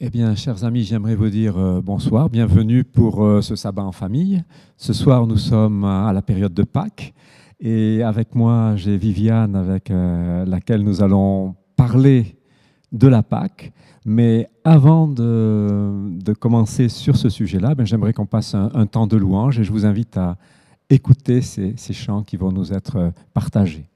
Eh bien, chers amis, j'aimerais vous dire bonsoir, bienvenue pour ce sabbat en famille. Ce soir, nous sommes à la période de Pâques et avec moi, j'ai Viviane avec laquelle nous allons parler de la Pâques. Mais avant de commencer sur ce sujet-là, j'aimerais qu'on passe un temps de louange et je vous invite à écouter ces chants qui vont nous être partagés.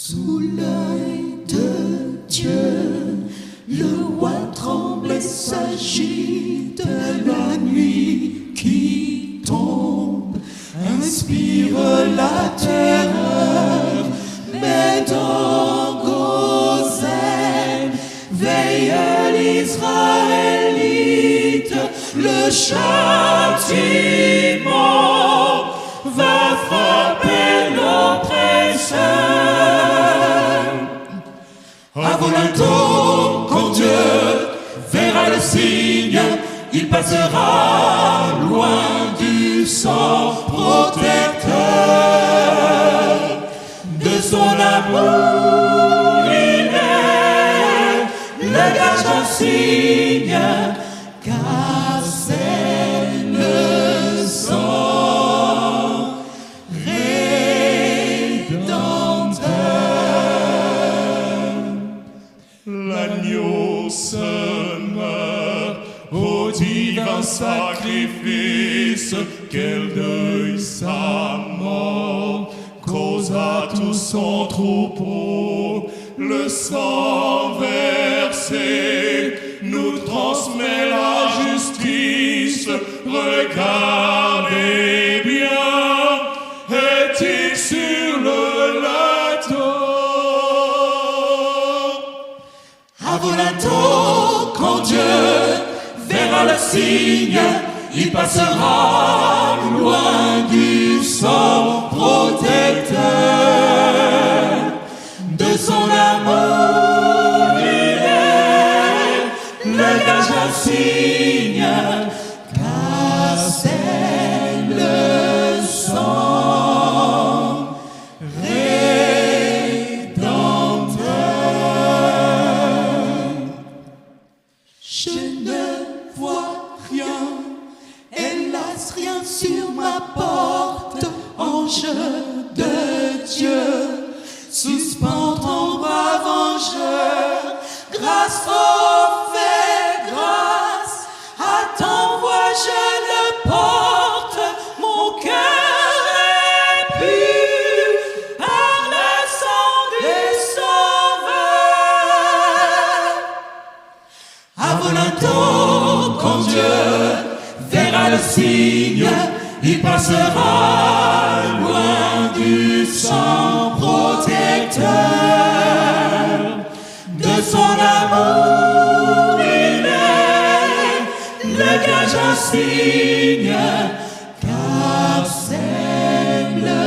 Sous l'œil de Dieu, le roi tremble et s'agite. La nuit qui tombe inspire la terreur. Mais dans Gozen veille l'Israélite. Le châtiment va frapper l'oppresseur. Avant l'intour, quand Dieu verra le signe, il passera loin du sang protecteur. De son amour, il est le gage d'un signe, car c'est le sang rédempteur. L'agneau se meurt au divin sacrifice. sacrifice, quel deuil sa mort, cause à tout son troupeau. Le sang versé nous transmet la justice. Regardez bien, est-il sur le lateau? À Volato, quand Dieu verra le signe, il passera loin du sang protecteur. De son amour, il est le gage insigne, car c'est le sang rédempteur. Je ne vois rien, hélas rien sur ma porte, ange de Dieu. Suspends ton bras vengeur, grâce offert, grâce à ton voix je le porte, mon cœur est pur par le sang du Sauveur. À Volato, quand Dieu verra le signe, il passera loin du sang protecteur. De son amour, il est le gage insigne, car c'est le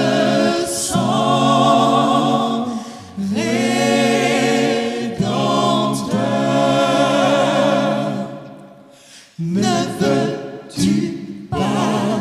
sang rédempteur. Ne veux-tu pas,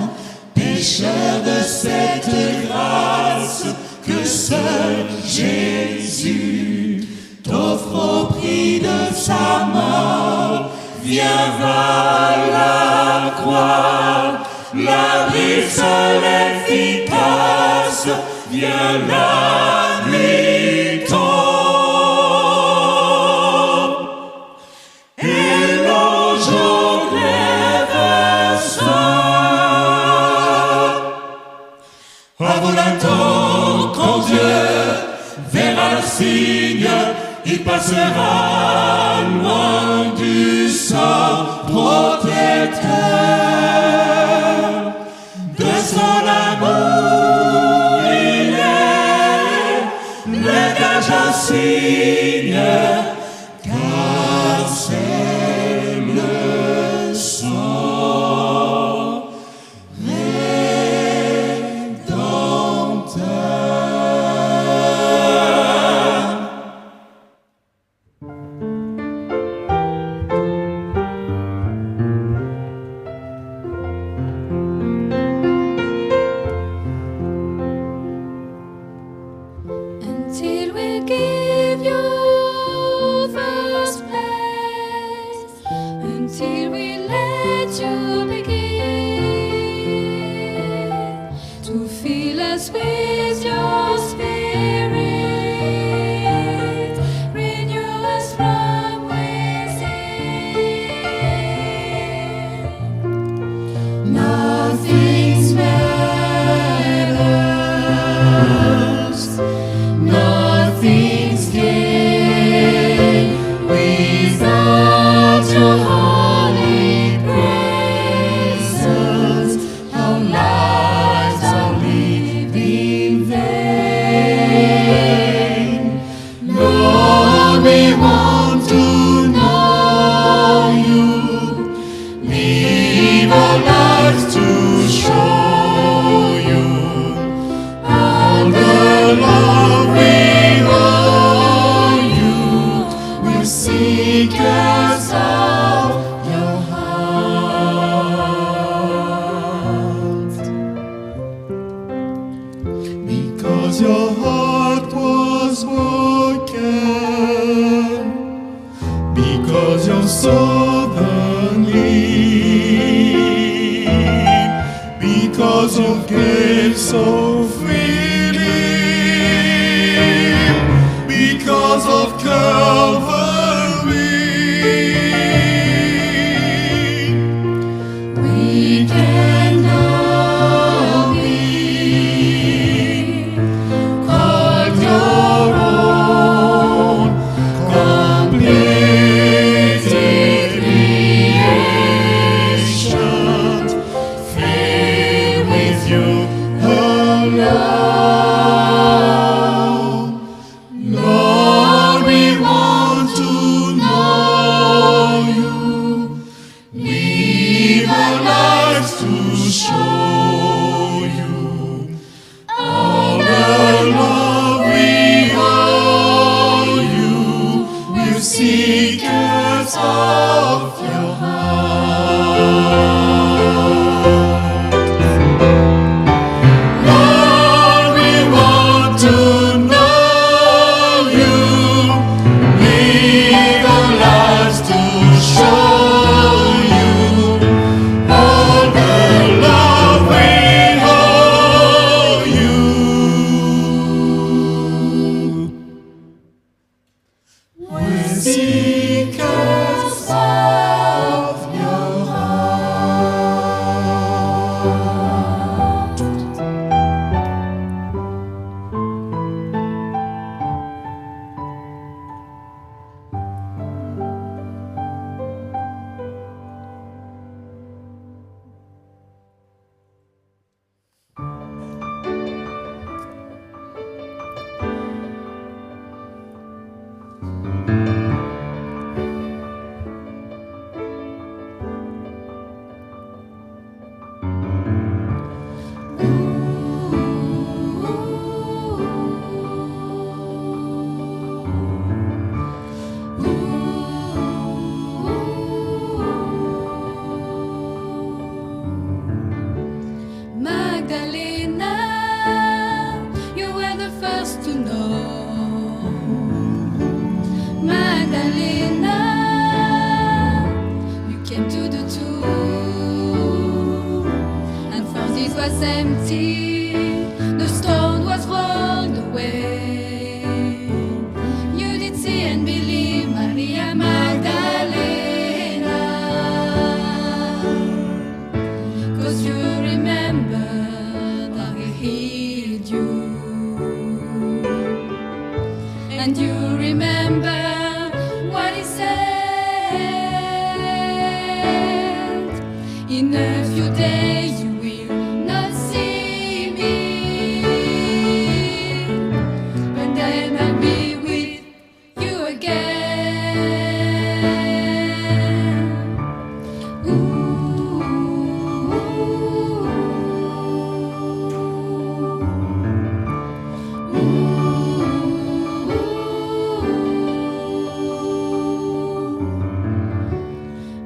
pécheur de cette grâce, que seul Jésus t'offre au prix de sa mort? Viens vers la croix, l'abri seul efficace, viens la nuit tombe, et le jour lève seul. À Volato, quand Dieu verra le signe, il passera loin du sang protecteur. De son amour, il est le gage insigne, car c'est le sang rédempteur. Until we give you first place, until we let you begin to fill us with your spirit, renew us from within. Nothing's matters, nothing's gained without your holy presence. Our lives are lived in vain. Lord, we want to know you, live our lives to show you all the love we owe you. We're seekers of your heart. Because your heart was broken, because you're sovereignly, because you gave so freely, because of Calvary. We cannot be called your own. Completed creation, filled with you alone. Lord, we want to know you. Live our lives to show you all the love we owe you. We're seekers of your heart. Lord, we want to know you. Live our lives to show you all the love we owe you. We're seekers of your heart. Magdalena, you were the first to know. Magdalena, you came to the tomb, and found it was empty. The stone was rolled away. You did see and believe, Maria Magdalena. 'Cause you remember that he healed you, and you remember what he said. In a few days you will not see me, but then I'll be with you again.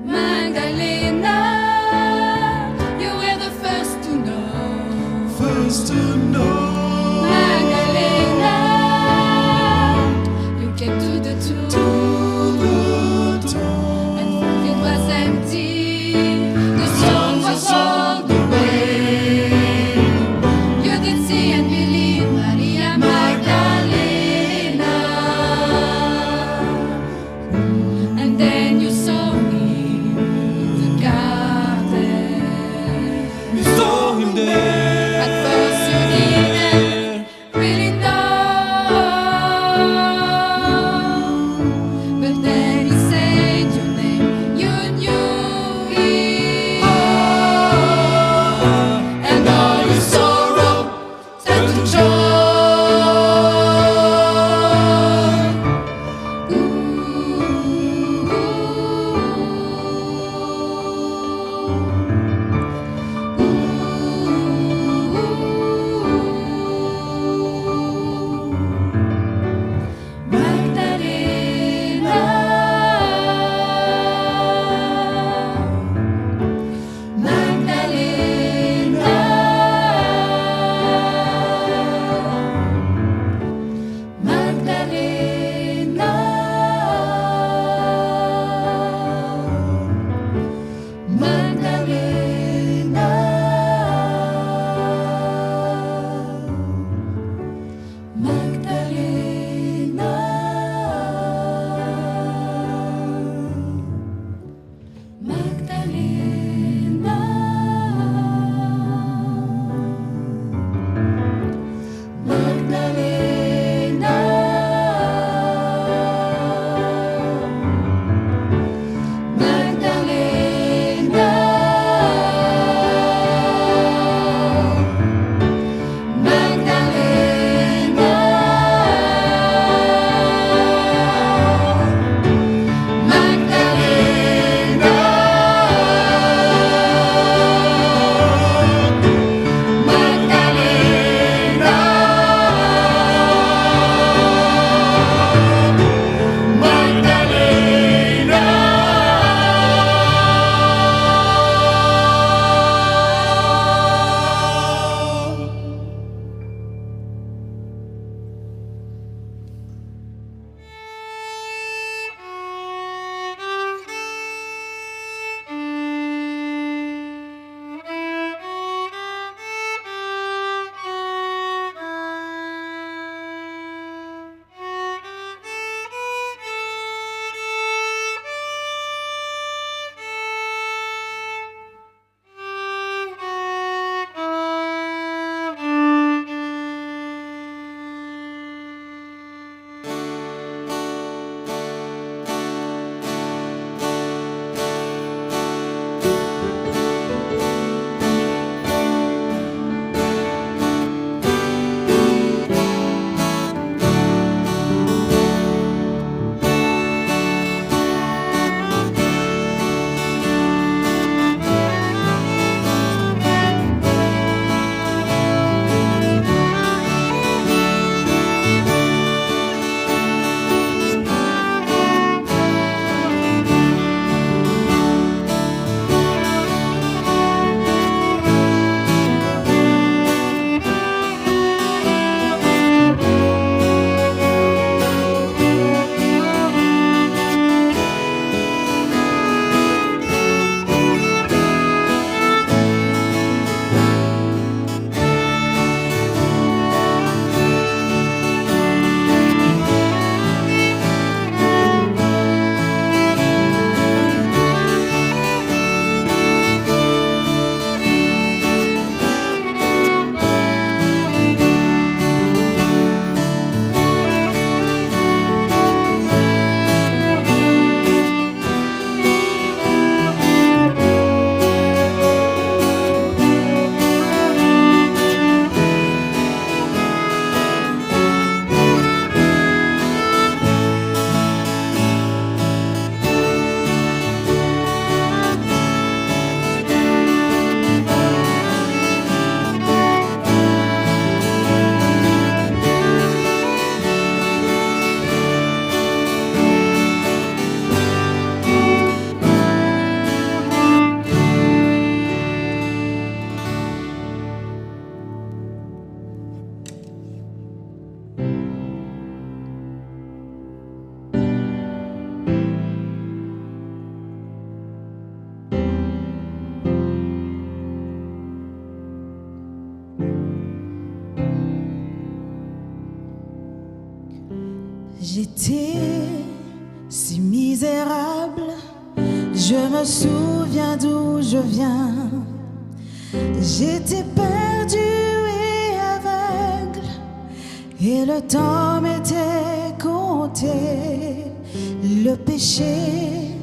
Magdalena, you were the first J'étais si misérable, je me souviens d'où je viens. J'étais perdu et aveugle, et le temps m'était compté. Le péché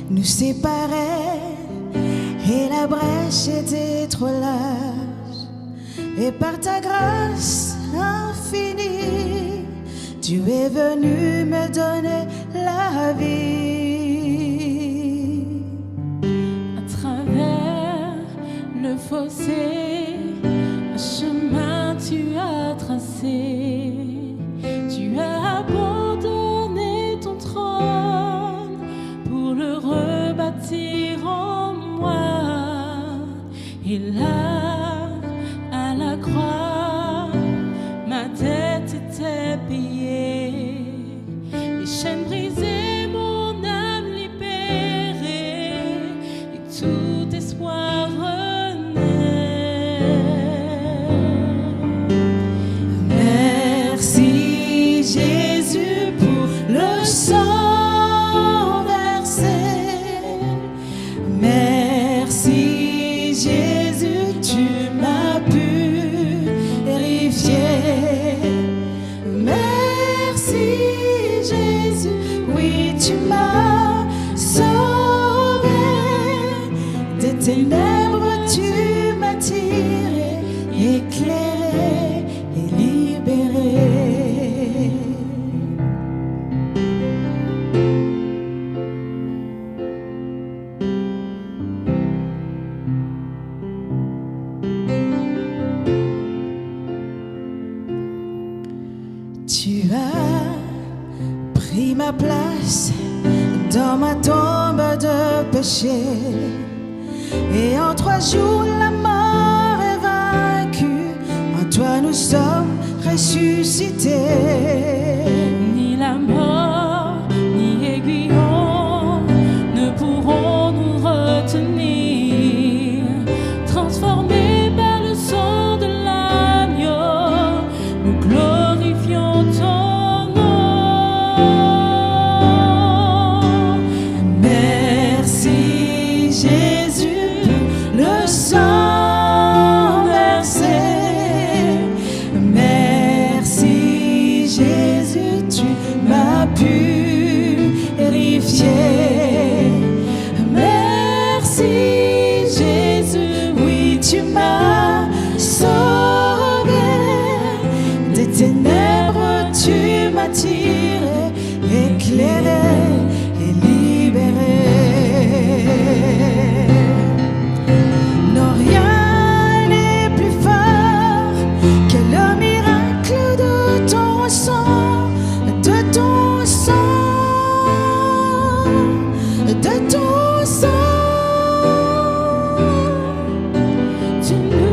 nous séparait, et la brèche était trop large. Et par ta grâce infinie, tu es venu me donner la vie. À travers le fossé, un chemin tu as tracé. Tu as abandonné ton trône pour le rebâtir en moi. Et là, à la croix, ma dette était payée. Les chaînes brisées, mon âme libérée, et tout espoir renaît. Merci Jésus pour le sang versé. Merci Jésus, tu m'as purifié. Merci Jésus, oui tu m'as sauvé. Des ténèbres tu m'as tiré, éclairé et libéré. Tu as pris ma place dans ma tombe de péché, et en 3 jours la mort est vaincue. En toi nous sommes ressuscités. Ni la mort, ni aiguillon ne pourront nous retenir. Transformés par le sang de l'agneau, nous glorifions ton nom. Merci Jésus, le sang versé. Merci Jésus, tu m'as purifié. Merci Jésus, oui tu m'as sauvé. Des ténèbres tu m'as tiré, éclairé et libéré. Non, rien n'est plus fort que le miracle de ton sang, de ton sang, de ton sang. Tu nous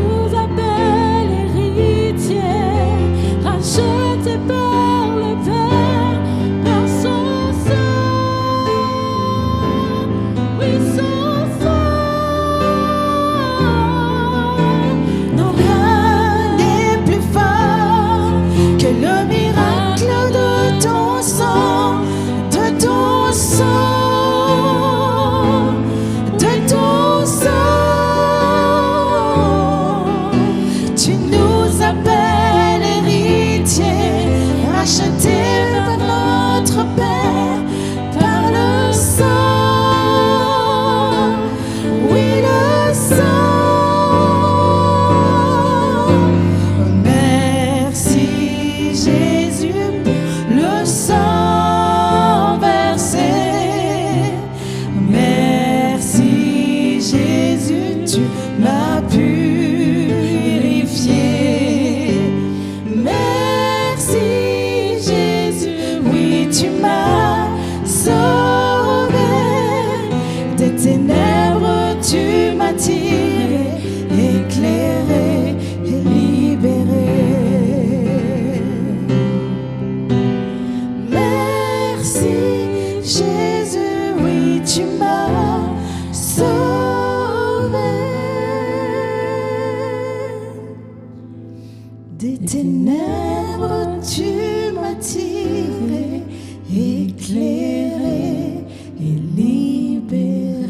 Des ténèbres, tu m'as tiré, éclairé et libéré.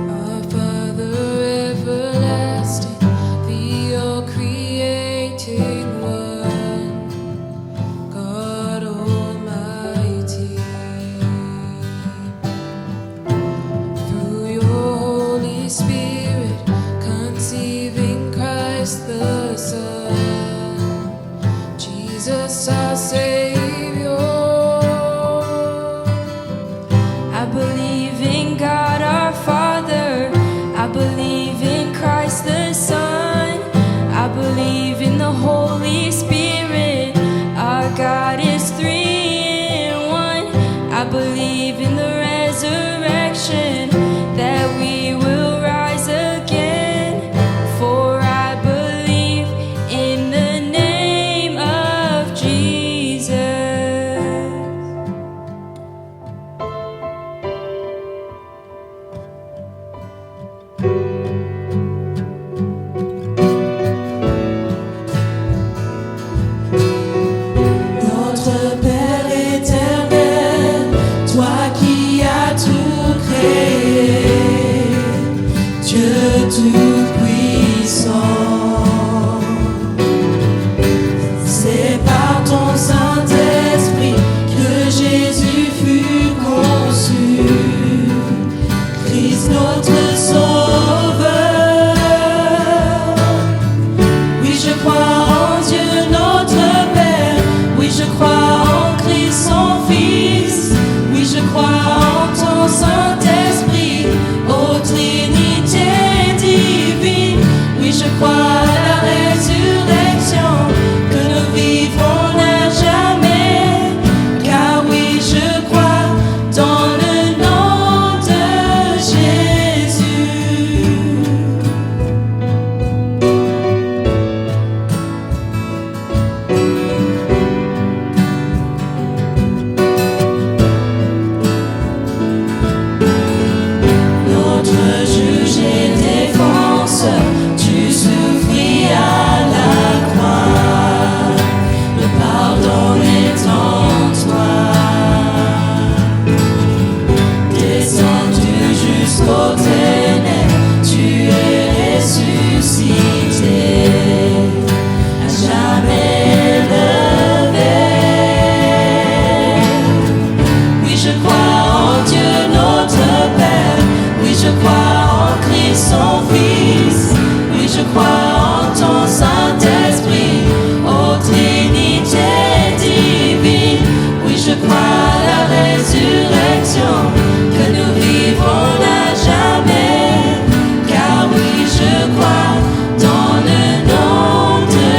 Our Father everlasting, the all-creating one, God Almighty. Through your Holy Spirit, conceiving Christ the Son, Jesus our Savior. I believe in God our Father, I believe in Christ the Son, I believe in the Holy Spirit, our God is 3 in 1. I believe in the resurrection, that we will rise again, for I believe in the name of Jesus. Notre Père éternel, toi qui as tout créé, Dieu tout-puissant, c'est par ton Saint-Esprit que Jésus fut conçu, Christ notre Sauveur. Oui, je crois en Dieu notre Père, oui, je crois en Christ son Fils, oui, je crois en ton Saint-Esprit, ô Trinité divine, oui, je crois à la résurrection, que nous vivrons à jamais, car oui, je crois dans le nom de Jésus. Notre juge et défenseur, tu souffris à la croix, le pardon est en toi. Descendu jusqu'aux ténèbres, tu es ressuscité, à jamais élevé. Oui, je crois en Dieu notre Père, oui, je crois en Christ son Fils, oui, je crois en ton Saint-Esprit, ô Trinité divine, oui, je crois à la résurrection, que nous vivrons à jamais, car oui, je crois dans le nom de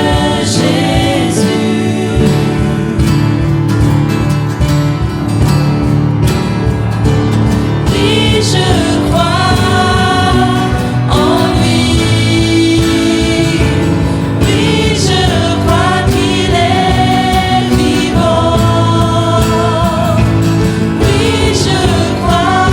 Jésus. Oui, je crois en lui. Oui, je crois qu'il est vivant. Oui, je crois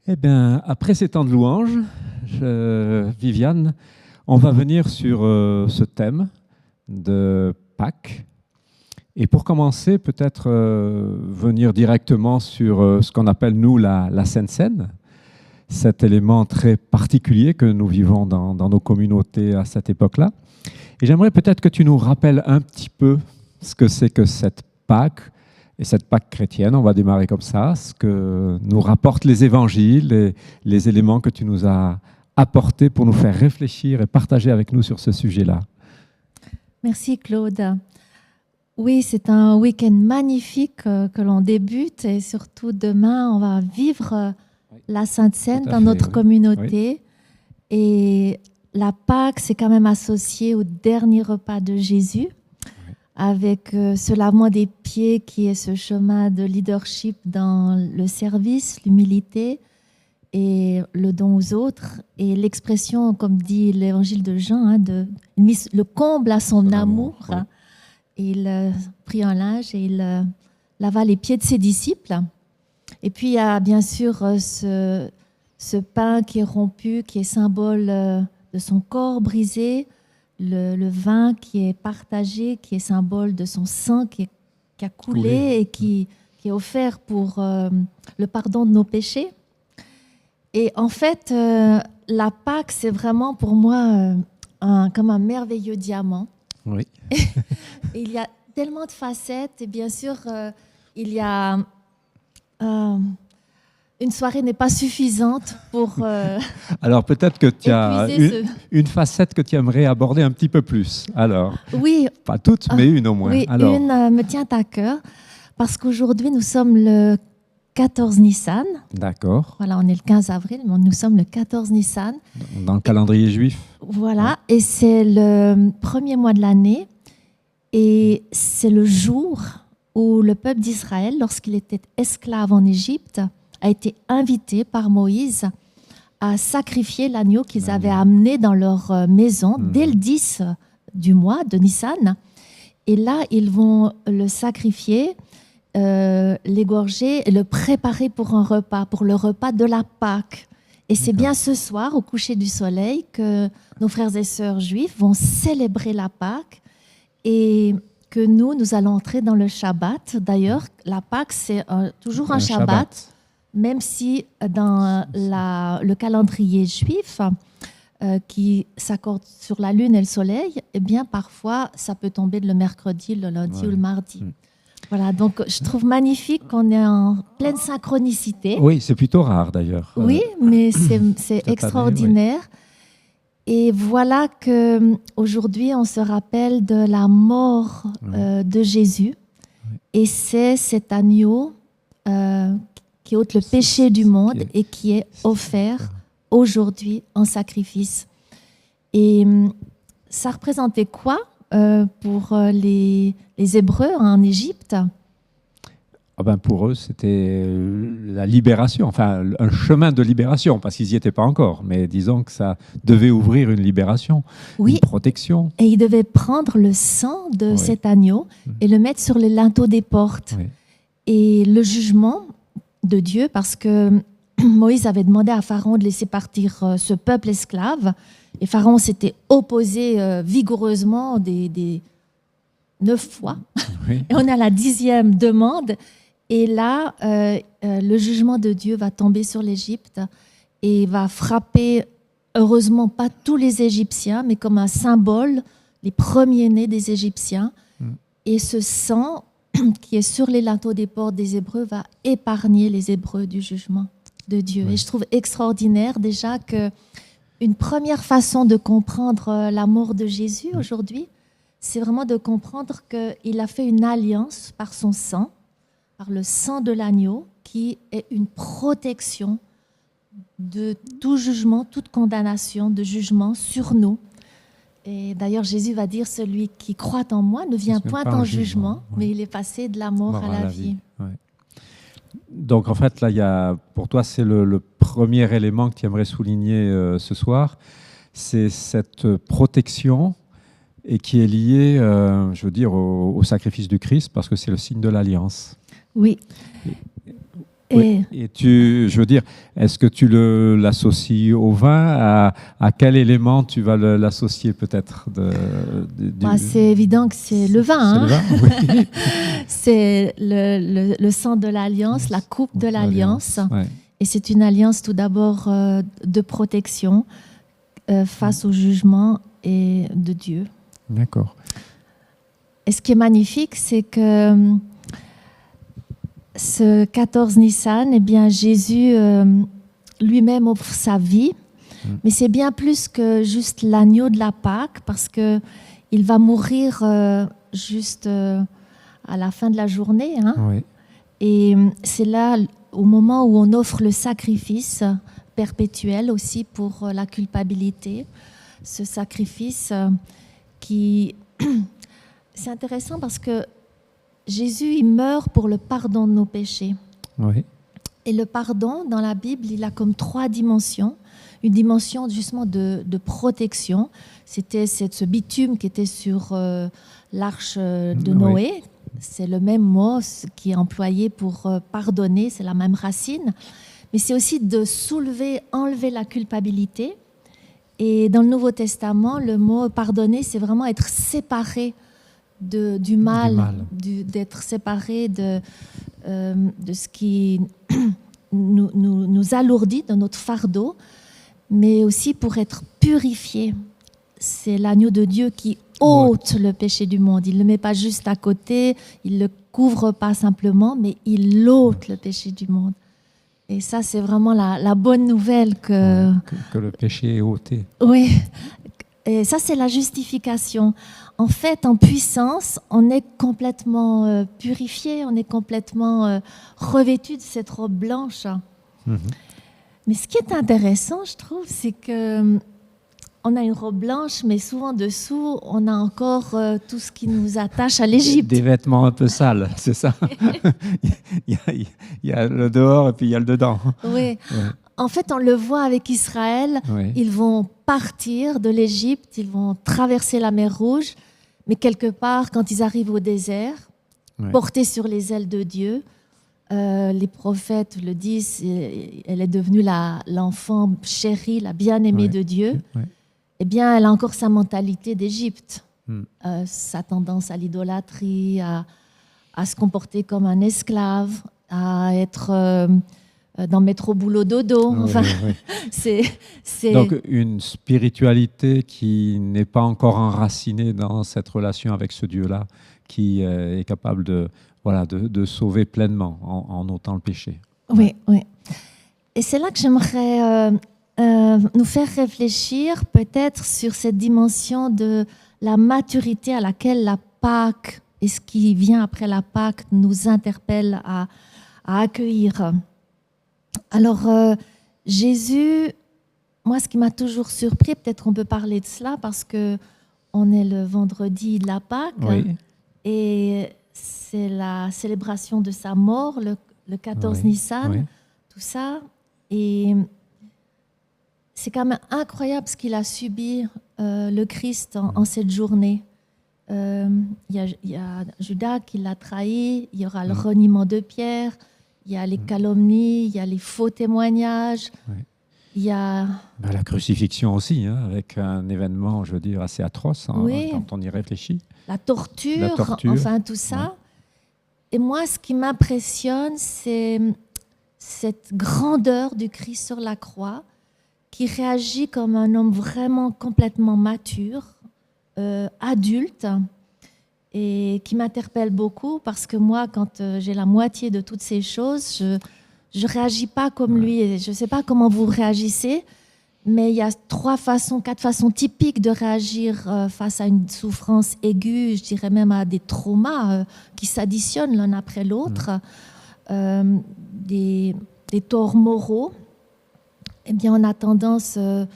Eh bien, après ces temps de louange, Viviane, on va venir sur ce thème de Pâques. Et pour commencer, peut-être venir directement sur ce qu'on appelle, nous, la Sainte Seine, cet élément très particulier que nous vivons dans nos communautés à cette époque-là. Et j'aimerais peut-être que tu nous rappelles un petit peu ce que c'est que cette Pâques, et cette Pâques chrétienne, on va démarrer comme ça, ce que nous rapportent les évangiles et les éléments que tu nous as apportés pour nous faire réfléchir et partager avec nous sur ce sujet-là. Merci Claude. Oui, c'est un week-end magnifique que l'on débute et surtout demain, on va vivre la Sainte Seine dans notre communauté. Oui. Et la Pâques, c'est quand même associé au dernier repas de Jésus, avec ce lavement des pieds qui est ce chemin de leadership dans le service, l'humilité et le don aux autres. Et l'expression, comme dit l'évangile de Jean, le comble à son amour. Oui. Il prit un linge et il lava les pieds de ses disciples. Et puis il y a bien sûr ce pain qui est rompu, qui est symbole de son corps brisé, le vin qui est partagé, qui est symbole de son sang qui a coulé et qui est offert pour le pardon de nos péchés. Et en fait, la Pâques, c'est vraiment pour moi comme un merveilleux diamant. Oui. Il y a tellement de facettes et bien sûr, il y a... une soirée n'est pas suffisante pour... Alors peut-être que tu as une facette que tu aimerais aborder un petit peu plus. Alors, oui, pas toutes, mais une au moins. Oui, alors. Une me tient à cœur parce qu'aujourd'hui, nous sommes le 14 Nissan. D'accord. Voilà, on est le 15 avril, mais nous sommes le 14 Nissan. Dans le calendrier juif. Voilà, et c'est le premier mois de l'année et c'est le jour où le peuple d'Israël, lorsqu'il était esclave en Égypte, a été invité par Moïse à sacrifier l'agneau qu'ils avaient amené dans leur maison dès le 10 du mois de Nissan. Et là, ils vont le sacrifier, l'égorger et le préparer pour un repas, pour le repas de la Pâque. Et c'est bien ce soir, au coucher du soleil, que nos frères et sœurs juifs vont célébrer la Pâque et que nous allons entrer dans le Shabbat. D'ailleurs, la Pâque, c'est toujours un Shabbat. Même si dans le calendrier juif qui s'accorde sur la lune et le soleil, eh bien parfois ça peut tomber le mercredi, le lundi ou le mardi. Voilà, donc je trouve magnifique qu'on est en pleine synchronicité. Oui, c'est plutôt rare d'ailleurs. Oui, mais c'est extraordinaire. Et voilà qu'aujourd'hui, on se rappelle de la mort de Jésus. Et c'est cet agneau qui ôte le péché du monde et qui est offert aujourd'hui en sacrifice. Et ça représentait quoi pour les Hébreux en Égypte? Ah ben pour eux, c'était la libération, enfin un chemin de libération, parce qu'ils n'y étaient pas encore, mais disons que ça devait ouvrir une libération, une protection. Et ils devaient prendre le sang de cet agneau et le mettre sur les linteaux des portes. Oui. Et le jugement de Dieu, parce que Moïse avait demandé à Pharaon de laisser partir ce peuple esclave, et Pharaon s'était opposé vigoureusement des 9 fois. Oui. Et on est à la 10e demande. Et là, le jugement de Dieu va tomber sur l'Égypte et va frapper, heureusement, pas tous les Égyptiens, mais comme un symbole, les premiers-nés des Égyptiens. Et ce sang qui est sur les linteaux des portes des Hébreux va épargner les Hébreux du jugement de Dieu. Oui. Et je trouve extraordinaire déjà qu'une première façon de comprendre l'amour de Jésus aujourd'hui, c'est vraiment de comprendre qu'il a fait une alliance par son sang, par le sang de l'agneau, qui est une protection de tout jugement, toute condamnation de jugement sur nous. Et d'ailleurs, Jésus va dire, celui qui croit en moi ne vient point en jugement, mais il est passé de la mort à la vie. Ouais. Donc en fait, là, pour toi, c'est le premier élément que tu aimerais souligner ce soir, c'est cette protection et qui est liée, je veux dire, au sacrifice du Christ, parce que c'est le signe de l'alliance. Oui. Oui. Et je veux dire, est-ce que tu l'associes au vin? À quel élément tu vas l'associer peut-être C'est évident que c'est le vin. C'est le vin, oui. C'est le sang de l'alliance, la coupe de l'alliance. Ouais. Et c'est une alliance tout d'abord de protection face au jugement et de Dieu. D'accord. Et ce qui est magnifique, c'est que ce 14 Nissan, eh bien, Jésus lui-même offre sa vie, mais c'est bien plus que juste l'agneau de la Pâque, parce qu'il va mourir juste à la fin de la journée. Hein. Oui. Et c'est là, au moment où on offre le sacrifice perpétuel aussi pour la culpabilité, ce sacrifice qui... C'est intéressant parce que Jésus, il meurt pour le pardon de nos péchés. Oui. Et le pardon, dans la Bible, il a comme 3 dimensions. Une dimension justement de protection. C'était ce bitume qui était sur l'arche de Noé. Oui. C'est le même mot qui est employé pour pardonner, c'est la même racine. Mais c'est aussi de soulever, enlever la culpabilité. Et dans le Nouveau Testament, le mot pardonner, c'est vraiment être séparé du mal. D'être séparé de ce qui nous alourdit, de notre fardeau, mais aussi pour être purifié. C'est l'agneau de Dieu qui ôte le péché du monde. Il ne le met pas juste à côté, il ne le couvre pas simplement, mais il ôte le péché du monde. Et ça, c'est vraiment la bonne nouvelle que le péché est ôté. Oui, et ça, c'est la justification. En fait, en puissance, on est complètement purifié, on est complètement revêtu de cette robe blanche. Mm-hmm. Mais ce qui est intéressant, je trouve, c'est que on a une robe blanche, mais souvent dessous, on a encore tout ce qui nous attache à l'Égypte. Des vêtements un peu sales, c'est ça. il y a le dehors et puis il y a le dedans. Oui. Ouais. En fait, on le voit avec Israël. Oui. Ils vont partir de l'Égypte, ils vont traverser la mer Rouge, mais quelque part, quand ils arrivent au désert, portés sur les ailes de Dieu, les prophètes le disent, elle est devenue l'enfant chéri, la bien-aimée de Dieu. Eh bien, elle a encore sa mentalité d'Égypte, sa tendance à l'idolâtrie, à se comporter comme un esclave, à être dans métro boulot dodo. Enfin, c'est donc une spiritualité qui n'est pas encore enracinée dans cette relation avec ce Dieu-là, qui est capable de sauver pleinement en ôtant le péché. Oui, oui. Et c'est là que j'aimerais nous faire réfléchir peut-être sur cette dimension de la maturité à laquelle la Pâque et ce qui vient après la Pâque nous interpelle à accueillir. Alors, Jésus, moi, ce qui m'a toujours surpris, peut-être on peut parler de cela parce qu'on est le vendredi de la Pâque Oui. et c'est la célébration de sa mort, le 14 Oui, Nissan, oui. tout ça. Et c'est quand même incroyable ce qu'il a subi, le Christ, en cette journée. Il y a Judas qui l'a trahi, il y aura le reniement de Pierre, il y a les calomnies, il y a les faux témoignages, Oui. il y a... Ben, la crucifixion aussi, hein, avec un événement, je veux dire, assez atroce, hein, Oui. quand on y réfléchit. la torture, La torture, enfin tout ça. Et moi, ce qui m'impressionne, c'est cette grandeur du Christ sur la croix, qui réagit comme un homme vraiment complètement mature, adulte, et qui m'interpelle beaucoup parce que moi, quand j'ai la moitié de toutes ces choses, je ne réagis pas comme lui. Et je ne sais pas comment vous réagissez, mais il y a 4 façons typiques de réagir face à une souffrance aiguë, je dirais même à des traumas qui s'additionnent l'un après l'autre, des torts moraux. Eh bien, on a tendance, je ne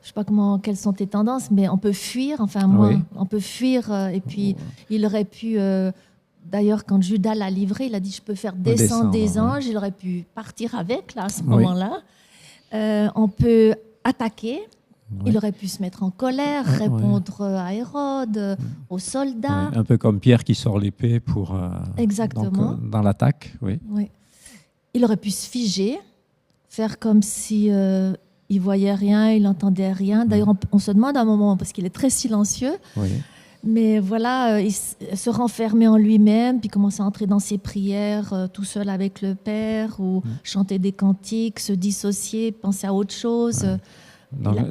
sais pas quelles sont tes tendances, mais on peut fuir, enfin moi, Oui. on peut fuir, et puis il aurait pu... D'ailleurs, quand Judas l'a livré, il a dit « je peux faire descendre des anges ». Il aurait pu partir avec, là, à ce moment-là. On peut attaquer. Il aurait pu se mettre en colère, répondre à Hérode, aux soldats. Un peu comme Pierre qui sort l'épée pour... Exactement. donc, dans l'attaque, oui. Oui. Il aurait pu se figer, faire comme si il voyait rien, il n'entendait rien. D'ailleurs, on se demande à un moment, parce qu'il est très silencieux, Oui. mais voilà, il se renfermer en lui-même, puis commencer à entrer dans ses prières tout seul avec le Père, ou chanter des cantiques, se dissocier, penser à autre chose.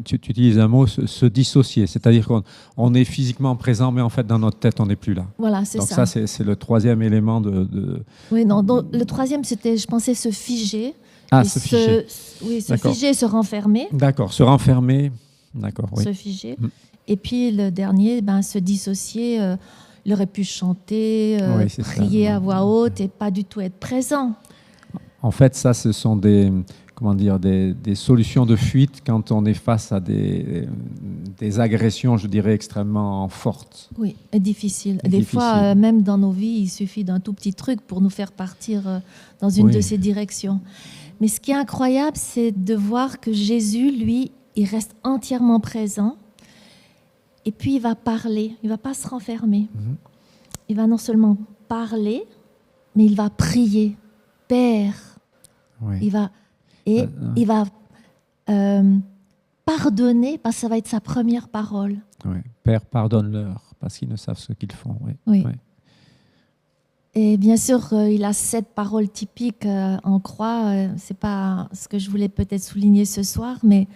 Tu utilises un mot, se dissocier, c'est-à-dire qu'on est physiquement présent, mais en fait, dans notre tête, on n'est plus là. Voilà, c'est donc ça. ça, c'est le troisième élément de... Oui, non, donc, le troisième, c'était, je pensais, se figer. Ah, se figer. Oui, se D'accord. figer et se renfermer. D'accord, se renfermer, d'accord, oui. Se figer. Et puis le dernier, se dissocier. Il aurait pu chanter, Oui, c'est prier ça. à voix haute et pas du tout être présent. En fait, ça, ce sont des solutions de fuite quand on est face à des agressions, je dirais, extrêmement fortes. Oui, et difficile. Et des difficile. fois, même dans nos vies, il suffit d'un tout petit truc pour nous faire partir dans une de ces directions. Mais ce qui est incroyable, c'est de voir que Jésus, lui, il reste entièrement présent. Et puis, il va parler. Il ne va pas se renfermer. Il va non seulement parler, mais il va prier. Père. Oui. Il va pardonner, parce que ça va être sa première parole. Oui. Père, pardonne-leur, parce qu'ils ne savent ce qu'ils font. Oui. Oui. Oui. Et bien sûr, il a 7 paroles typiques en croix. Ce n'est pas ce que je voulais peut-être souligner ce soir, mais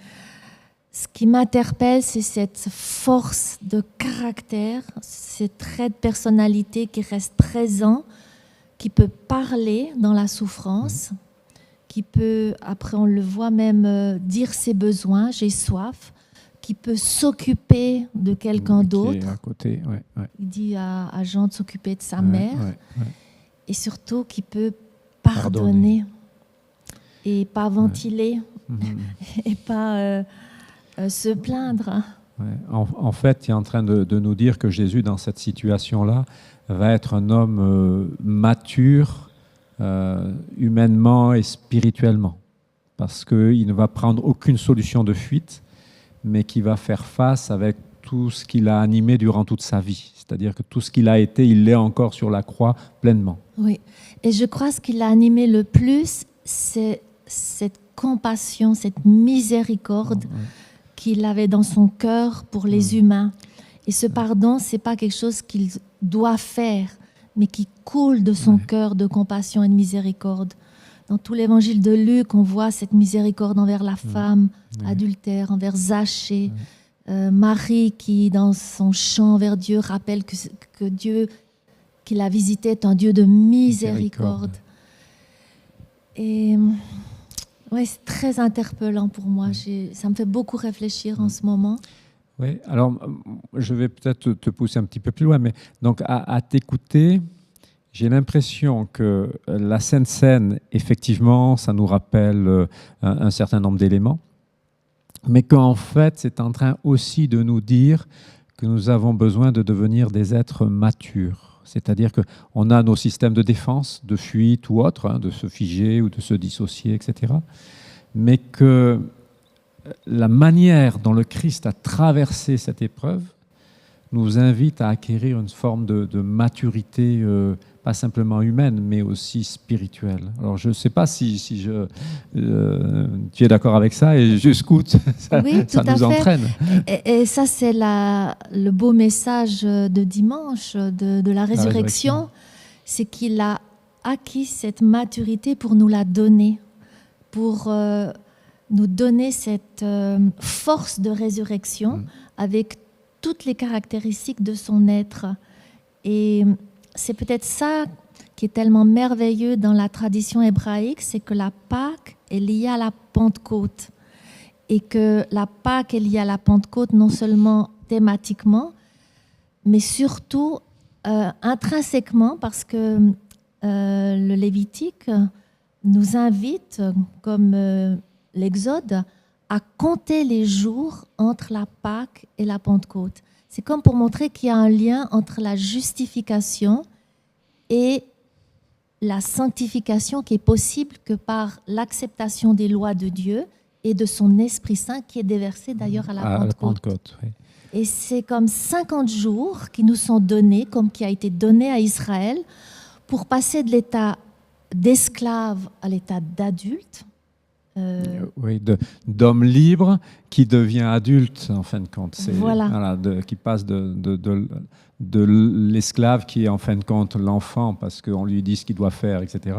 ce qui m'interpelle, c'est cette force de caractère, ces traits de personnalité qui restent présents, qui peut parler dans la souffrance, qui peut, après on le voit même, dire ses besoins, j'ai soif, qui peut s'occuper de quelqu'un d'autre. À côté, ouais. Il dit à Jean de s'occuper de sa mère. Ouais. Et surtout qui peut pardonner et pas ventiler et pas se plaindre. Ouais. En fait, il est en train de nous dire que Jésus, dans cette situation-là, va être un homme mature humainement et spirituellement, parce qu'il ne va prendre aucune solution de fuite, mais qui va faire face avec tout ce qu'il a animé durant toute sa vie. C'est-à-dire que tout ce qu'il a été, il l'est encore sur la croix pleinement. Oui, et je crois que ce qui l'a animé le plus, c'est cette compassion, cette miséricorde qu'il avait dans son cœur pour les humains. Et ce pardon, ce n'est pas quelque chose qu'il doit faire, mais qui coule de son cœur de compassion et de miséricorde. Dans tout l'évangile de Luc, on voit cette miséricorde envers la femme adultère, envers Zachée, Marie qui, dans son chant vers Dieu, rappelle que Dieu qu'il a visité est un Dieu de miséricorde. Et Ouais, c'est très interpellant pour moi. Ça me fait beaucoup réfléchir en ce moment. Oui, alors je vais peut-être te pousser un petit peu plus loin, mais donc à t'écouter, j'ai l'impression que la Sainte Seine, effectivement, ça nous rappelle un certain nombre d'éléments, mais qu'en fait, c'est en train aussi de nous dire que nous avons besoin de devenir des êtres matures. C'est-à-dire qu'on a nos systèmes de défense, de fuite ou autre, hein, de se figer ou de se dissocier, etc. Mais que la manière dont le Christ a traversé cette épreuve nous invite à acquérir une forme de maturité, pas simplement humaine, mais aussi spirituelle. Alors, je ne sais pas si tu es d'accord avec ça, et jusqu'où ça, Oui, ça tout à nous fait. entraîne. Et ça, c'est le beau message de dimanche, de la résurrection, c'est qu'il a acquis cette maturité pour nous la donner, pour nous donner cette force de résurrection avec toutes les caractéristiques de son être. Et c'est peut-être ça qui est tellement merveilleux dans la tradition hébraïque, c'est que la Pâque est liée à la Pentecôte. Et que la Pâque est liée à la Pentecôte non seulement thématiquement, mais surtout intrinsèquement, parce que le Lévitique nous invite, comme l'Exode, à compter les jours entre la Pâque et la Pentecôte. C'est comme pour montrer qu'il y a un lien entre la justification et la sanctification qui est possible que par l'acceptation des lois de Dieu et de son Esprit Saint qui est déversé d'ailleurs à la Pentecôte. Oui. Et c'est comme 50 jours qui nous sont donnés, comme qui a été donné à Israël, pour passer de l'état d'esclave à l'état d'adulte. Oui, d'homme libre qui devient adulte, en fin de compte. C'est, voilà. Qui passe de l'esclave qui est en fin de compte l'enfant, parce qu'on lui dit ce qu'il doit faire, etc.,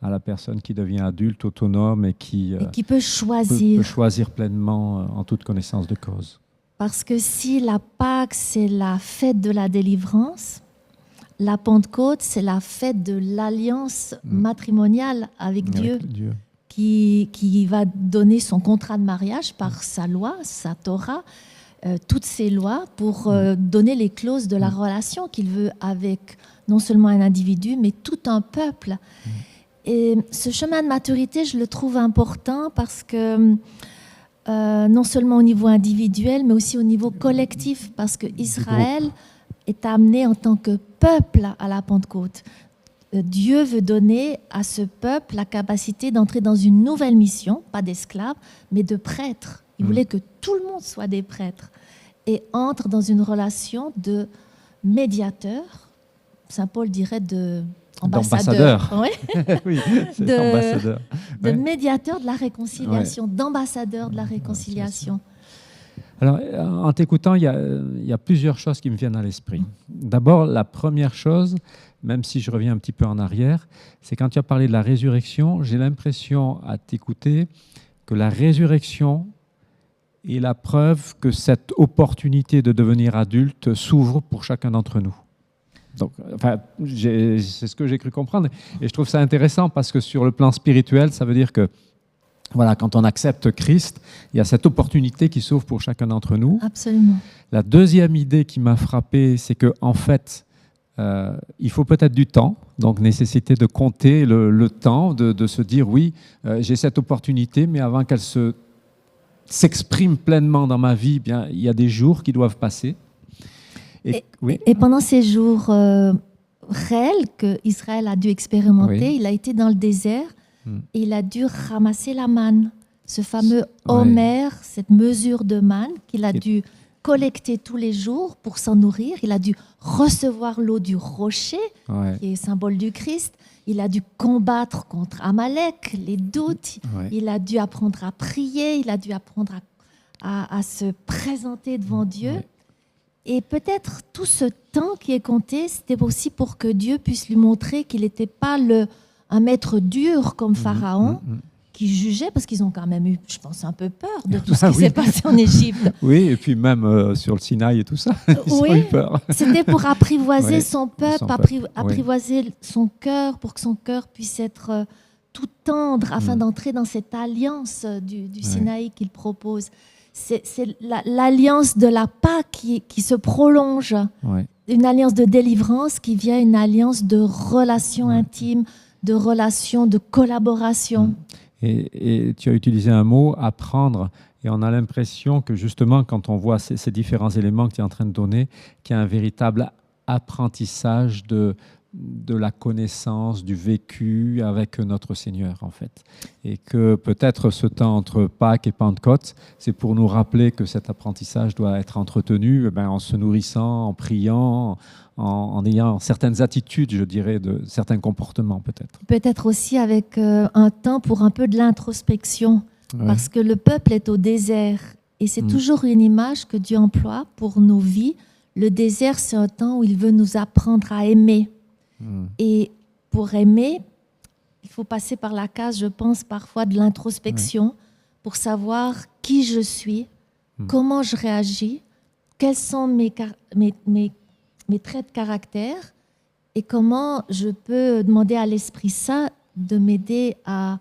à la personne qui devient adulte, autonome et qui peut choisir. Peut choisir pleinement en toute connaissance de cause. Parce que si la Pâque, c'est la fête de la délivrance, la Pentecôte, c'est la fête de l'alliance matrimoniale avec Dieu. Qui va donner son contrat de mariage par sa loi, sa Torah, toutes ces lois pour donner les clauses de la relation qu'il veut avec non seulement un individu, mais tout un peuple. Et ce chemin de maturité, je le trouve important parce que non seulement au niveau individuel, mais aussi au niveau collectif, parce que Israël est amené en tant que peuple à la Pentecôte. Dieu veut donner à ce peuple la capacité d'entrer dans une nouvelle mission, pas d'esclaves, mais de prêtres. Il voulait que tout le monde soit des prêtres et entre dans une relation de médiateur. Saint Paul dirait d'ambassadeur. Oui, c'est ambassadeur. De médiateur de la réconciliation, d'ambassadeur de la réconciliation. Alors, en t'écoutant, il y a plusieurs choses qui me viennent à l'esprit. D'abord, la première chose, même si je reviens un petit peu en arrière, c'est quand tu as parlé de la résurrection, j'ai l'impression à t'écouter que la résurrection est la preuve que cette opportunité de devenir adulte s'ouvre pour chacun d'entre nous. Donc, c'est ce que j'ai cru comprendre. Et je trouve ça intéressant parce que sur le plan spirituel, ça veut dire que voilà, quand on accepte Christ, il y a cette opportunité qui s'ouvre pour chacun d'entre nous. Absolument. La deuxième idée qui m'a frappé, c'est qu'en fait, il faut peut-être du temps, donc nécessité de compter le temps, de se dire oui, j'ai cette opportunité, mais avant qu'elle s'exprime pleinement dans ma vie, bien, il y a des jours qui doivent passer. Et pendant ces jours réels qu'Israël a dû expérimenter, il a été dans le désert et il a dû ramasser la manne, ce fameux homère, cette mesure de manne qu'il a dû collecter tous les jours pour s'en nourrir. Il a dû recevoir l'eau du rocher, qui est symbole du Christ. Il a dû combattre contre Amalek, les doutes. Il a dû apprendre à prier. Il a dû apprendre à se présenter devant Dieu. Et peut-être tout ce temps qui est compté, c'était aussi pour que Dieu puisse lui montrer qu'il n'était pas un maître dur comme Pharaon, qui jugeait, parce qu'ils ont quand même eu, je pense, un peu peur de tout ce qui s'est passé en Égypte. Oui, et puis même sur le Sinaï et tout ça, ils ont eu peur. C'était pour apprivoiser son peuple, apprivoiser son cœur, pour que son cœur puisse être tout tendre afin d'entrer dans cette alliance du Sinaï qu'il propose. C'est l'alliance de la Pâque qui se prolonge. Ouais. Une alliance de délivrance qui vient une alliance de relations intimes, de relations de collaboration. Et tu as utilisé un mot, apprendre. Et on a l'impression que justement, quand on voit ces différents éléments que tu es en train de donner, qu'il y a un véritable apprentissage de la connaissance, du vécu avec notre Seigneur, en fait. Et que peut-être ce temps entre Pâques et Pentecôte, c'est pour nous rappeler que cet apprentissage doit être entretenu en se nourrissant, en priant, en ayant certaines attitudes, je dirais, de certains comportements, peut-être. Peut-être aussi avec un temps pour un peu de l'introspection, parce que le peuple est au désert. Et c'est toujours une image que Dieu emploie pour nos vies. Le désert, c'est un temps où il veut nous apprendre à aimer. Et pour aimer, il faut passer par la case, je pense, parfois de l'introspection pour savoir qui je suis, comment je réagis, quels sont mes traits de caractère et comment je peux demander à l'Esprit Saint de m'aider à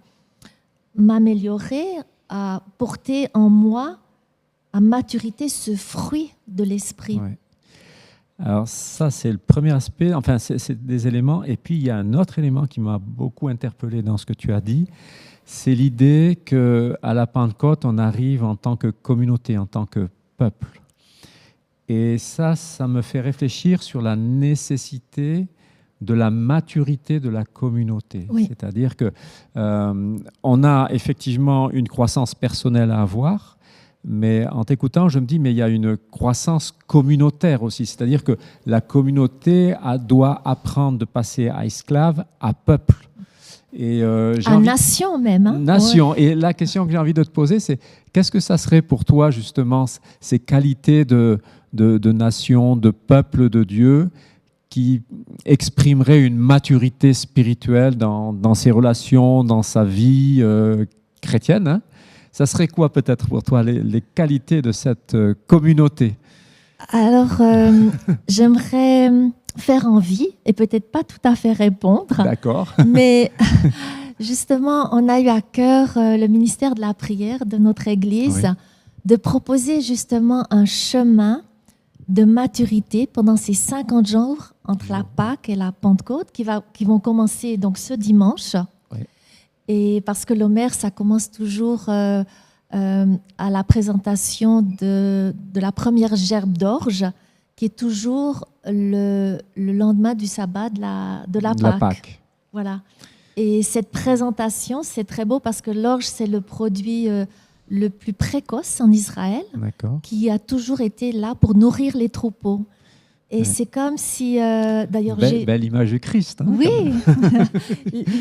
m'améliorer, à porter en moi, à maturité, ce fruit de l'Esprit. Ouais. Alors ça, c'est le premier aspect, enfin c'est des éléments. Et puis il y a un autre élément qui m'a beaucoup interpellé dans ce que tu as dit, c'est l'idée qu'à la Pentecôte, on arrive en tant que communauté, en tant que peuple. Et ça me fait réfléchir sur la nécessité de la maturité de la communauté. Oui. C'est-à-dire qu'on a effectivement une croissance personnelle à avoir, mais en t'écoutant, je me dis, mais il y a une croissance communautaire aussi. C'est-à-dire que la communauté doit apprendre de passer à esclave, à peuple. Et, nation même. Hein. Nation. Ouais. Et la question que j'ai envie de te poser, c'est qu'est-ce que ça serait pour toi, justement, ces qualités de nation, de peuple de Dieu, qui exprimerait une maturité spirituelle dans ses relations, dans sa vie chrétienne, hein? Ça serait quoi peut-être pour toi les qualités de cette communauté? Alors, j'aimerais faire envie et peut-être pas tout à fait répondre. D'accord. Mais justement, on a eu à cœur le ministère de la prière de notre Église de proposer justement un chemin de maturité pendant ces 50 jours entre la Pâque et la Pentecôte qui vont commencer donc ce dimanche. Et parce que l'Homère, ça commence toujours à la présentation de la première gerbe d'orge, qui est toujours le lendemain du sabbat de la Pâque. Voilà. Et cette présentation, c'est très beau parce que l'orge, c'est le produit le plus précoce en Israël, qui a toujours été là pour nourrir les troupeaux. Et c'est comme si, d'ailleurs, belle image du Christ. Hein, oui,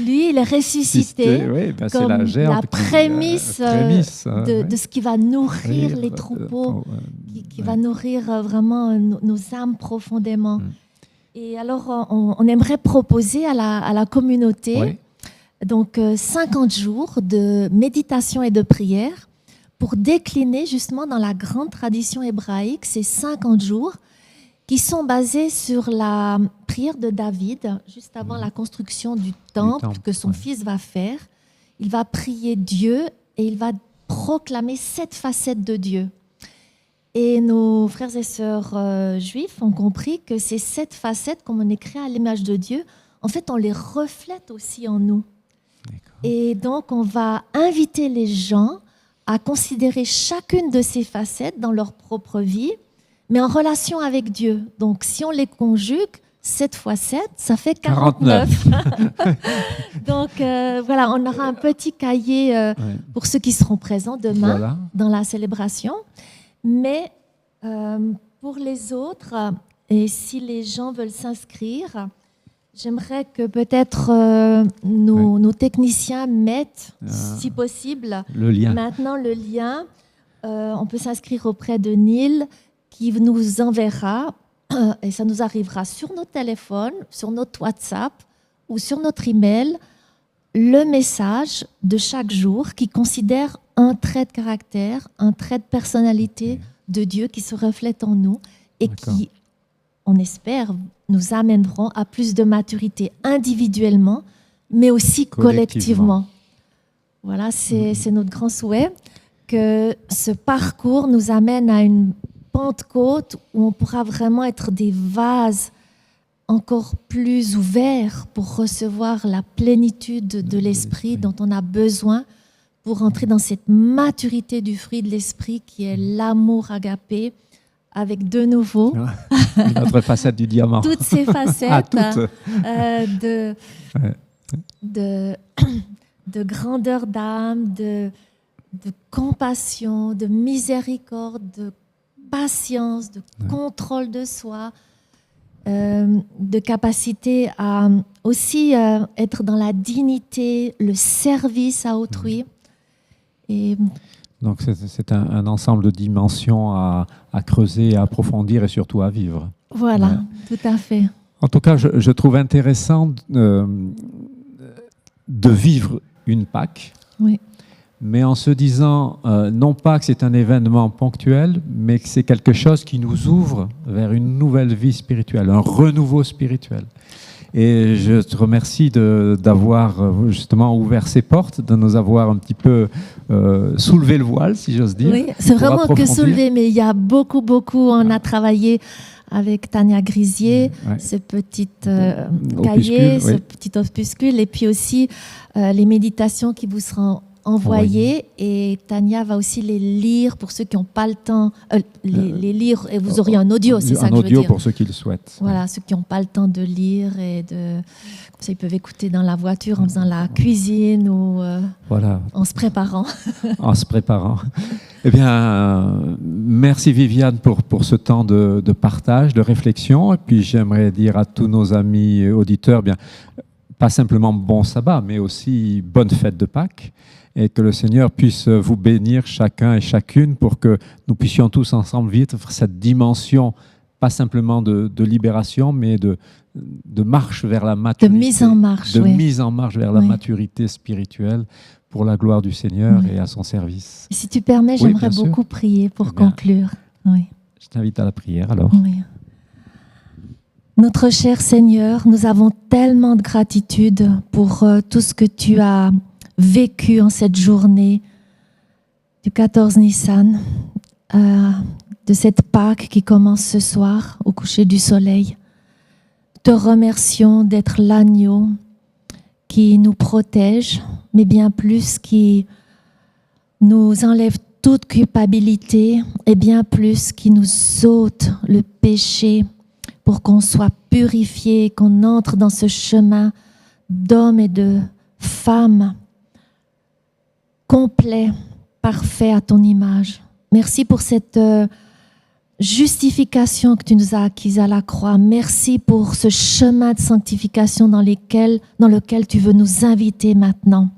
lui, il est ressuscité comme la prémisse de ce qui va nourrir les troupeaux, qui va nourrir vraiment nos âmes profondément. Et alors, on aimerait proposer à la communauté donc 50 jours de méditation et de prière pour décliner justement dans la grande tradition hébraïque ces 50 jours qui sont basés sur la prière de David, juste avant la construction du temple que son fils va faire. Il va prier Dieu et il va proclamer 7 facettes de Dieu. Et nos frères et sœurs juifs ont compris que ces 7 facettes, comme on est créé à l'image de Dieu, en fait, on les reflète aussi en nous. Et donc, on va inviter les gens à considérer chacune de ces facettes dans leur propre vie, mais en relation avec Dieu. Donc, si on les conjugue, 7 fois 7, ça fait 49. Donc, voilà, on aura un petit cahier pour ceux qui seront présents demain dans la célébration. Mais pour les autres, et si les gens veulent s'inscrire, j'aimerais que peut-être nos techniciens mettent, si possible, maintenant le lien. On peut s'inscrire auprès de Neil, qui nous enverra, et ça nous arrivera sur notre téléphone, sur notre WhatsApp ou sur notre email, le message de chaque jour qui considère un trait de caractère, un trait de personnalité de Dieu qui se reflète en nous et qui, on espère, nous amèneront à plus de maturité individuellement, mais aussi Collectivement. collectivement. Voilà, c'est notre grand souhait, que ce parcours nous amène à une Pentecôte où on pourra vraiment être des vases encore plus ouverts pour recevoir la plénitude de l'Esprit dont on a besoin pour entrer dans cette maturité du fruit de l'Esprit qui est l'amour agapé, avec de nouveau Une autre facette du diamant. toutes ces facettes toutes. de, Ouais. de grandeur d'âme, de compassion, de miséricorde, de patience, de contrôle de soi, de capacité à aussi être dans la dignité, le service à autrui. Et Donc c'est un ensemble de dimensions à creuser, à approfondir et surtout à vivre. voilà, tout à fait. En tout cas, je trouve intéressant de vivre une Pâques, Oui. mais en se disant non pas que c'est un événement ponctuel, mais que c'est quelque chose qui nous ouvre vers une nouvelle vie spirituelle, un renouveau spirituel. Et je te remercie d'avoir justement ouvert ces portes, de nous avoir un petit peu soulevé le voile, si j'ose dire. Oui, c'est pour vraiment que approfondir. soulevé, mais il y a beaucoup. On a travaillé avec Tania Grisier, Ouais. ce petit Opuscule, cahier, oui. ce petit opuscule, et puis aussi les méditations qui vous seront envoyées. Et Tania va aussi les lire pour ceux qui n'ont pas le temps, les lire, et vous aurez un audio, c'est ça Un que je veux audio dire. pour ceux qui le souhaitent. Voilà, ceux qui n'ont pas le temps de lire comme ça ils peuvent écouter dans la voiture en faisant la cuisine ou Voilà. en se préparant. En se préparant. Eh bien, merci Viviane pour ce temps de partage, de réflexion. Et puis j'aimerais dire à tous nos amis auditeurs, bien, pas simplement bon sabbat, mais aussi bonne fête de Pâques. Et que le Seigneur puisse vous bénir chacun et chacune pour que nous puissions tous ensemble vivre cette dimension, pas simplement de libération, mais de marche vers la De maturité. mise en marche, De oui. mise en marche vers la Oui. maturité spirituelle pour la gloire du Seigneur Oui. et à son service. Si tu permets, Oui, j'aimerais bien sûr. beaucoup prier pour Eh bien. conclure. Oui. Je t'invite à la prière alors. Oui. Notre cher Seigneur, nous avons tellement de gratitude pour tout ce que tu as vécu en cette journée du 14 Nissan, de cette Pâques qui commence ce soir au coucher du soleil. Te remercions d'être l'agneau qui nous protège, mais bien plus qui nous enlève toute culpabilité et bien plus qui nous ôte le péché pour qu'on soit purifié, qu'on entre dans ce chemin d'hommes et de femmes complet, parfait à ton image. Merci pour cette justification que tu nous as acquise à la croix. Merci pour ce chemin de sanctification dans lequel tu veux nous inviter maintenant,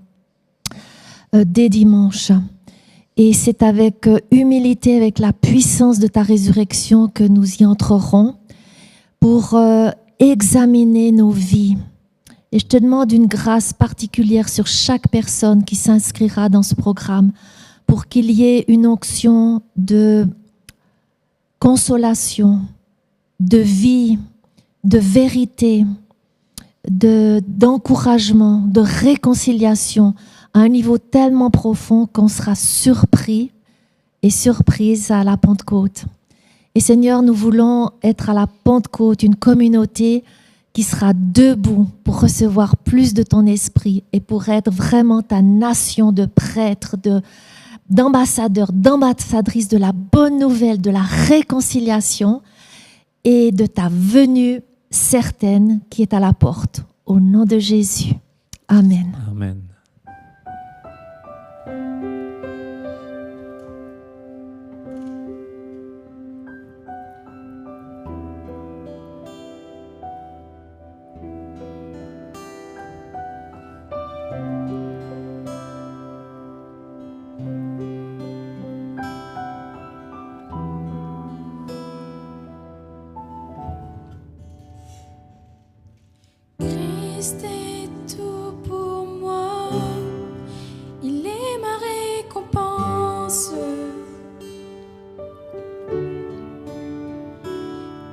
dès dimanche. Et c'est avec humilité, avec la puissance de ta résurrection que nous y entrerons pour examiner nos vies. Et je te demande une grâce particulière sur chaque personne qui s'inscrira dans ce programme pour qu'il y ait une onction de consolation, de vie, de vérité, d'encouragement, de réconciliation à un niveau tellement profond qu'on sera surpris et surprise à la Pentecôte. Et Seigneur, nous voulons être à la Pentecôte, une communauté qui sera debout pour recevoir plus de ton esprit et pour être vraiment ta nation de prêtres, d'ambassadeurs, d'ambassadrices de la bonne nouvelle, de la réconciliation et de ta venue certaine qui est à la porte. Au nom de Jésus. Amen. Amen. Christ est tout pour moi, il est ma récompense.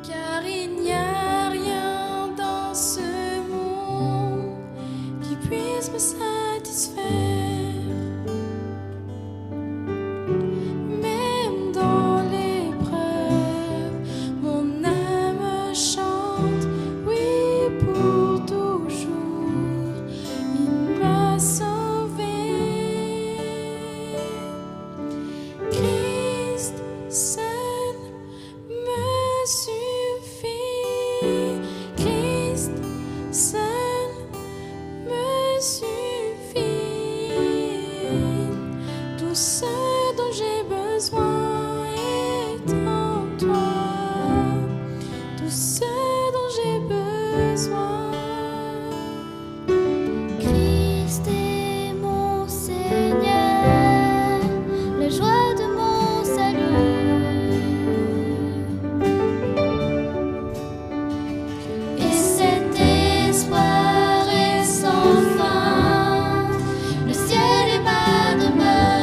Car il n'y a rien dans ce monde qui puisse me satisfaire. Même dans l'épreuve, mon âme chante, oui, pour toujours, il m'a sauvé. Christ seul me suffit. Christ seul me suffit. Tout ce dont j'ai besoin est en toi. Tout ce dont j'ai besoin. Christ est mon Seigneur, la joie de mon salut. Et cet espoir est sans fin, le ciel est ma demeure.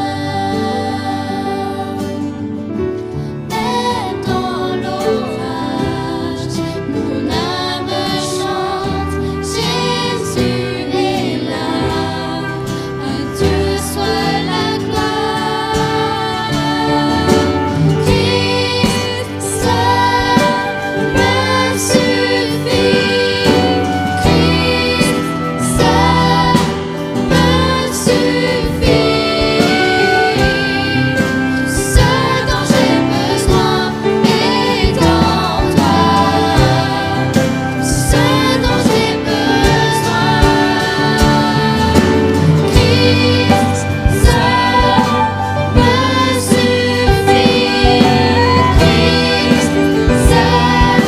Même dans l'orage, mon âme chante, Jésus est là, à Dieu soit la gloire. Christ seul me suffit. Christ seul me suffit. Tout ce dont j'ai besoin est en toi. Tout ce dont j'ai besoin. Christ seul me suffit. Christ seul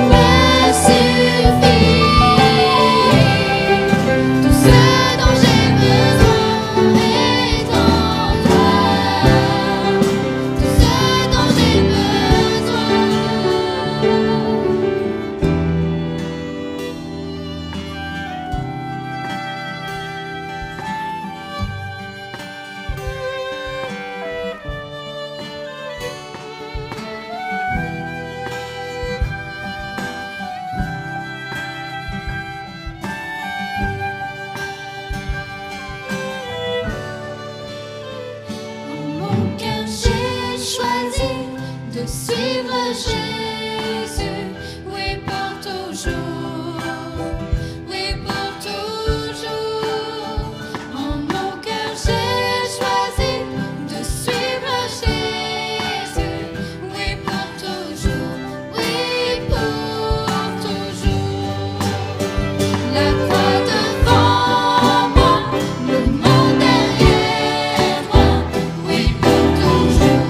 me suffit. Tout ce dont j'ai besoin est en toi. Tout ce dont j'ai besoin. Dans mon cœur, j'ai choisi de suivre Jésus, oui pour toujours, oui pour toujours. En mon cœur, j'ai choisi de suivre Jésus, oui pour toujours, oui pour toujours. La croix devant moi, le monde derrière moi, oui pour toujours,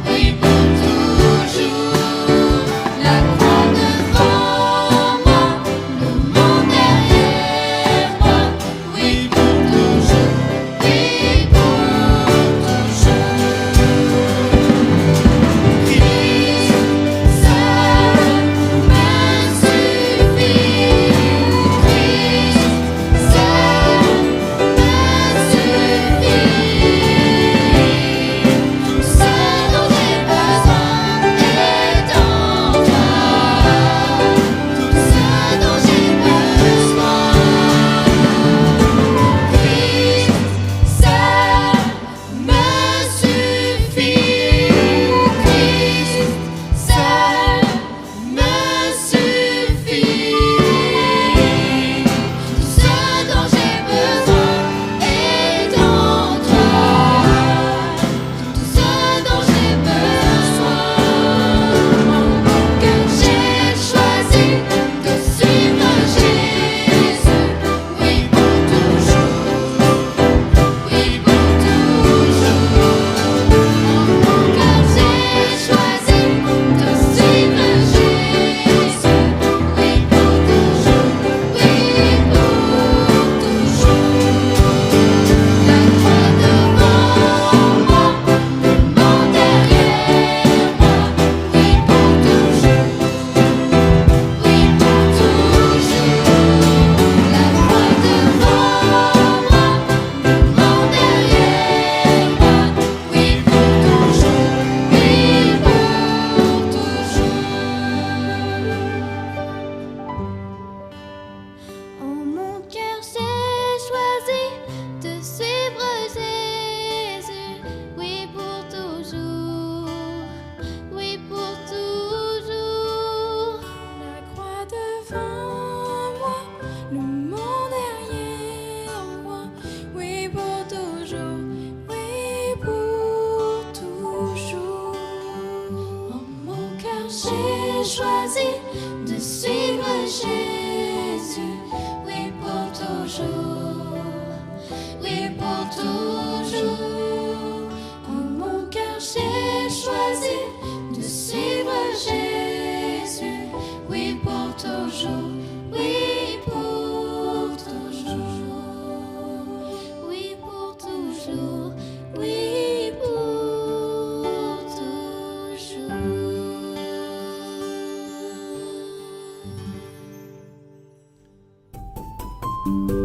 oui pour toujours. oui pour toujours, oui pour toujours, oui pour toujours.